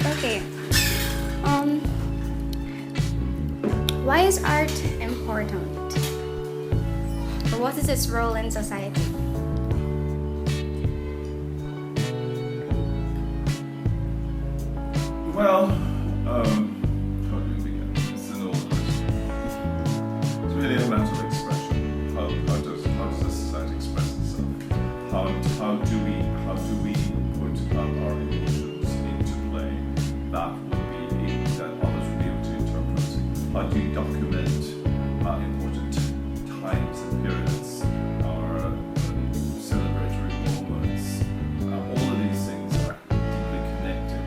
Okay. Um, why is art important? Or what is its role in society? Well, how do you begin? It's an old question. It's really a matter of expression. How does a society express itself? How do we put our emotions into play that that others will be able to interpret? How do you document important times and periods, or celebratory moments? All of these things are deeply connected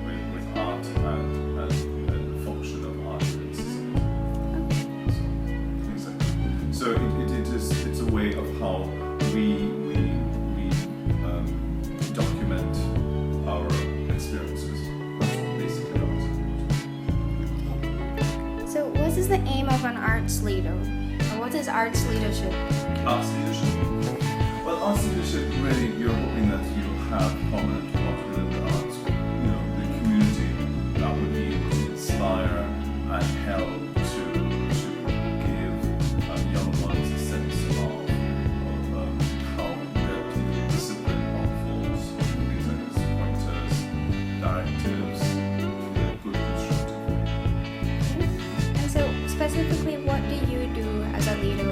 with art and the function of art in society. So, things like that. So it's a way of how we document our experiences. That's basically art. So, what is the aim of an arts leader? Or what is arts leadership? Arts leadership. Well, arts leadership, really, you're hoping that you have prominent part within the arts, the community that would be able to inspire and help to give young ones a sense of how the discipline unfolds, things like this, pointers, directives, good constructive way. And so, specifically, what do you do as a leader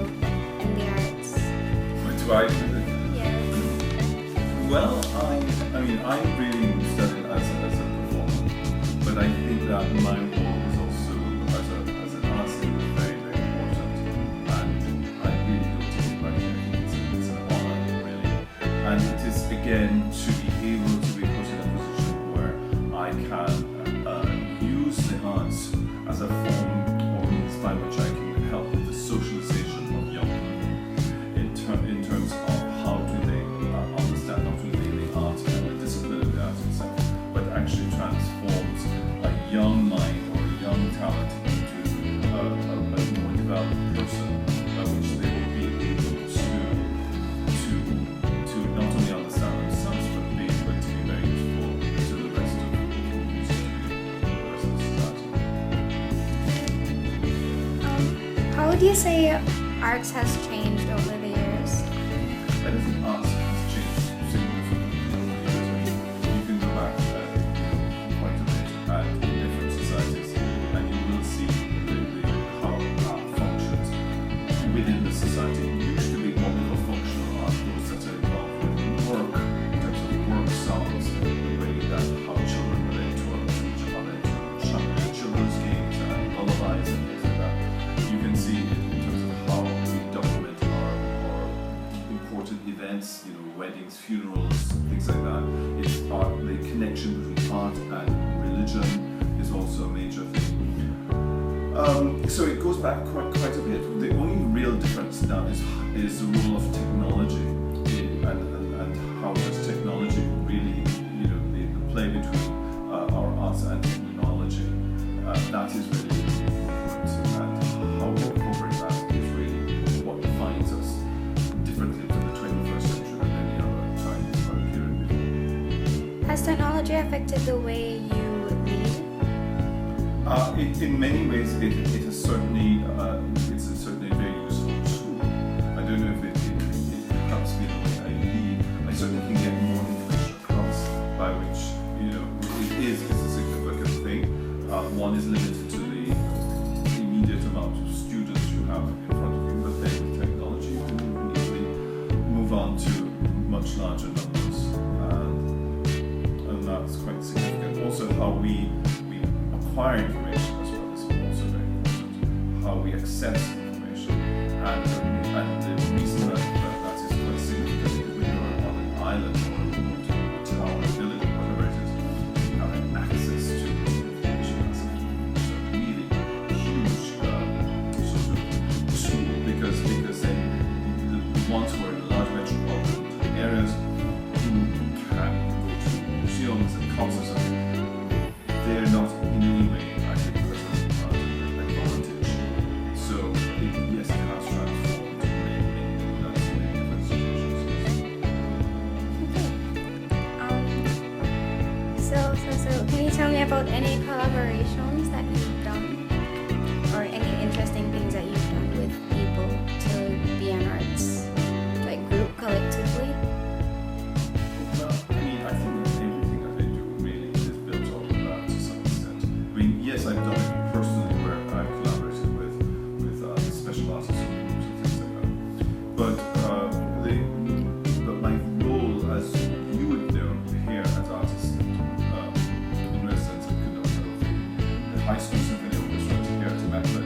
in the arts? What do I do? Yes. Well, I really studied as a performer, but I think that my role is also as an artist is very, very important, and I really don't take it lightly. It's an honor, really, and it is again to be able to be put in a position where I can use the arts as a form or means by which I can help with the socialization of young people in terms of how do they understand not only the art and the discipline of the art itself, but actually transforms a young mind or a young talent into a more developed person, by which they will be able to not only understand themselves, but to be very useful to the rest of the society. How would you say arts has changed over the years? I don't think arts has changed significantly over the years. You can go back quite a bit at different societies, and you will see how art functions within the society. Usually, what we call functional art, those that are involved with work, in terms of work songs, the way that how children relate to each other, to children's games and lullabies and things like that. You can see it in terms of how we document our important events, weddings, funerals, things like that. It's art, the connection between art and religion is also a major thing. So it goes back quite a bit. The only real difference now is the role of technology and how does technology really, the play between our arts and technology. That is really important, and how we incorporate that is really what defines us differently from the 21st century than any other time or period before. Has technology affected the way you lead? In many ways, it is certainly it's certainly a very useful tool. I don't know if it helps me the way I lead. I certainly can get more information across, by which it is a significant thing. One is limited to the immediate amount of students you have in front of you, but then with technology you can easily move on to much larger numbers, and that's quite significant. Also, how we acquire information as well is also very important. How we access information, and the reason that is quite significant is when you're on an island or a remote town or village or whatever it is, you have access to information. That's a really huge sort of tool, because then the ones who are in large metropolitan areas who can go to museums and concerts, they're not in any way, I think, present advantage. So yes, it has transformed in so many different situations. So, can you tell me about any collaborations that you've done, or any interesting things that you've done with people to be an arts, like group, collectively? Well, I mean, I think that everything that I do really is built on that to some extent. I mean, yes, I've done it personally where I've collaborated with special artists and groups and things like that. But my role, as you would know here as artists in residence at the High School Symphony Orchestra here at Temecula,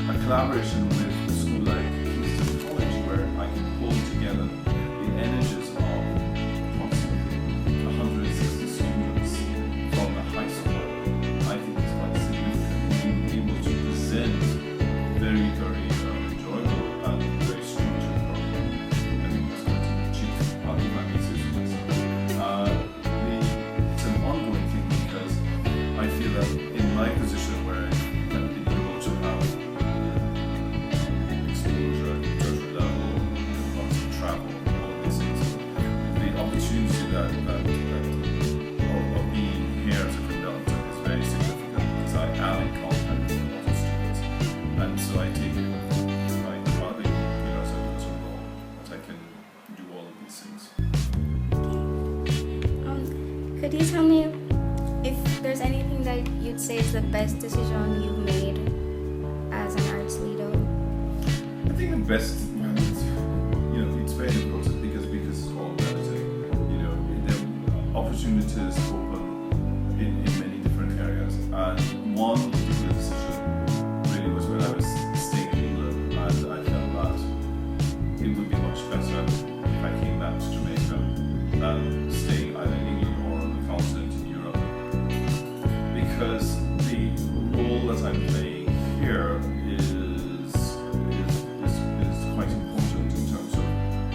a collaboration with a school like Kingston College where I can pull together the energies of approximately 160 students from the high school. I think it's quite significant being able to present very, very enjoyable and very structured program. I think that's quite an achievement part of my research. It's an ongoing thing because I feel that in my position where I've been able to have exposure at tertiary level, lots of travel, all of these things, the opportunity of being here as a conductor is very significant because I am in contact with a lot of students, and so I take it like partly, as a role that I can do all of these things. Could you tell me if there's anything that you'd say is the best decision you've made as an arts leader? I think the best, it's very difficult because it's all relative. There are opportunities open in many different areas, and one particular decision really was when I was staying in England, and I felt that it would be much better if I came back to Jamaica than staying either in England or on the continent in Europe, because the role that I'm playing here is quite important in terms of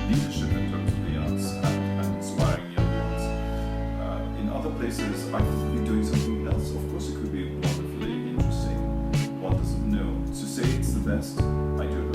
leadership, in terms of the arts, and inspiring young ones. In other places, I could be doing something else. Of course, it could be wonderfully interesting. One doesn't know. To say it's the best, I don't know.